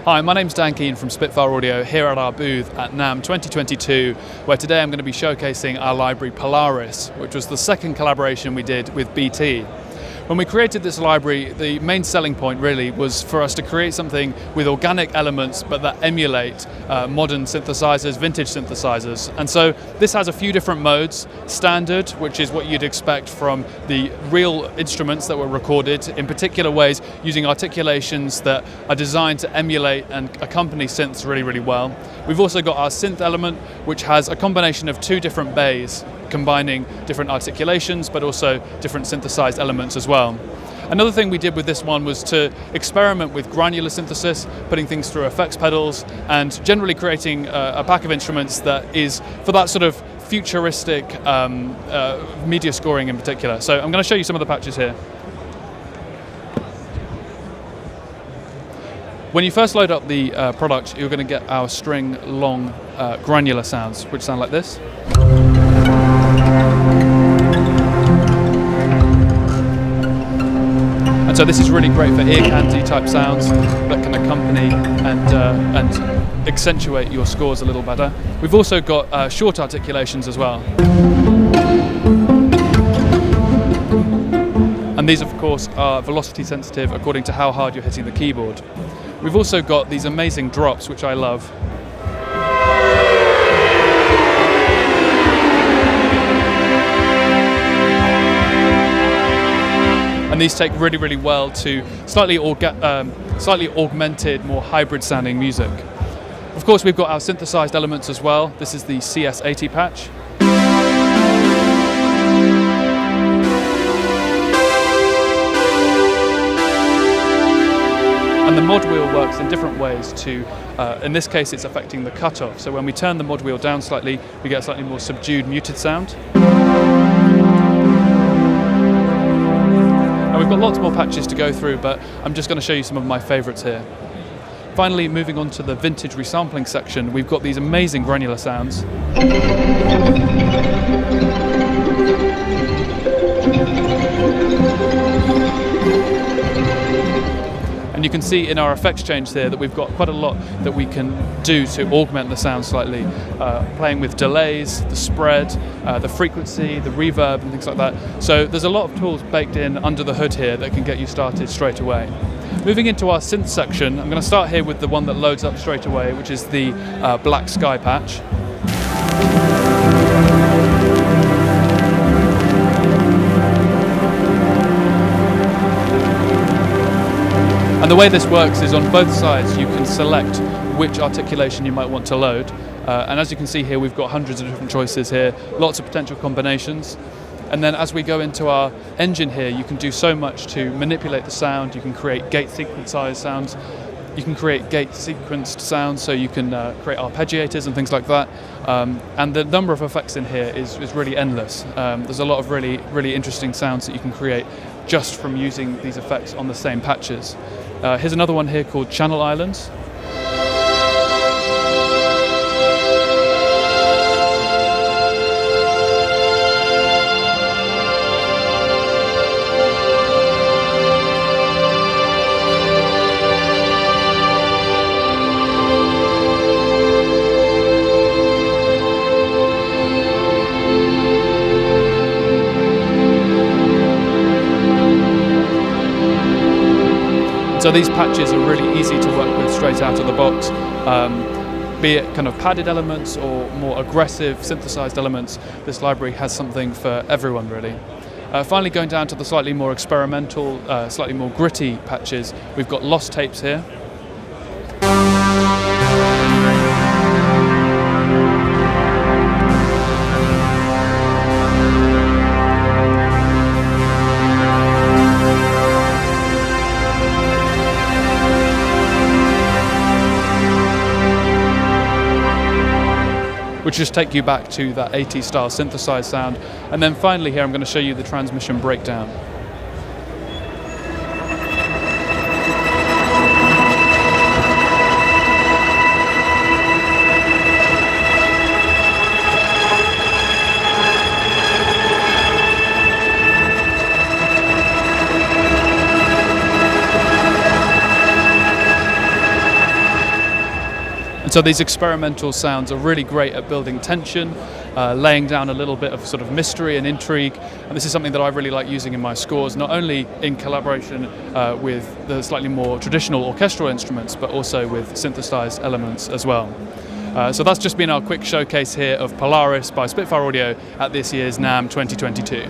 Hi, my name's Dan Keane from Spitfire Audio here at our booth at NAMM 2022, where today I'm going to be showcasing our library Polaris, which was the second collaboration we did with BT. When we created this library, the main selling point really was for us to create something with organic elements but that emulate modern synthesizers, vintage synthesizers. And so this has a few different modes. Standard, which is what you'd expect from the real instruments that were recorded, in particular ways using articulations that are designed to emulate and accompany synths really, really well. We've also got our synth element, which has a combination of two different bays, combining different articulations but also different synthesized elements as well. Another thing we did with this one was to experiment with granular synthesis, putting things through effects pedals and generally creating a pack of instruments that is for that sort of futuristic media scoring in particular. So I'm going to show you some of the patches here. When you first load up the product, you're going to get our string long granular sounds, which sound like this. And so this is really great for ear candy type sounds that can accompany and accentuate your scores a little better. We've also got short articulations as well. And these of course are velocity sensitive according to how hard you're hitting the keyboard. We've also got these amazing drops, which I love. And these take really, really well to slightly augmented, more hybrid sounding music. Of course, we've got our synthesized elements as well. This is the CS80 patch. And the mod wheel works in different ways to, in this case it's affecting the cutoff. So when we turn the mod wheel down slightly, we get a slightly more subdued, muted sound. And we've got lots more patches to go through, but I'm just going to show you some of my favourites here. Finally, moving on to the vintage resampling section, we've got these amazing granular sounds. And you can see in our effects change here that we've got quite a lot that we can do to augment the sound slightly, playing with delays, the spread, the frequency, the reverb and things like that. So there's a lot of tools baked in under the hood here that can get you started straight away. Moving into our synth section, I'm going to start here with the one that loads up straight away, which is the Black Sky patch. And the way this works is on both sides you can select which articulation you might want to load. And as you can see here, we've got hundreds of different choices here, lots of potential combinations. And then as we go into our engine here, you can do so much to manipulate the sound. You can create gate sequenced sounds. You can create gate sequenced sounds, so you can create arpeggiators and things like that. And the number of effects in here is really endless. There's a lot of really, really interesting sounds that you can create just from using these effects on the same patches. Here's another one here called Channel Islands. So these patches are really easy to work with straight out of the box, be it kind of padded elements or more aggressive synthesized elements. This library has something for everyone really. Finally, going down to the slightly more experimental, slightly more gritty patches, we've got lost tapes here. Which just take you back to that 80s style synthesized sound. And then finally here I'm going to show you the transmission breakdown. So these experimental sounds are really great at building tension, laying down a little bit of sort of mystery and intrigue, and this is something that I really like using in my scores, not only in collaboration with the slightly more traditional orchestral instruments, but also with synthesized elements as well. So that's just been our quick showcase here of Polaris by Spitfire Audio at this year's NAMM 2022.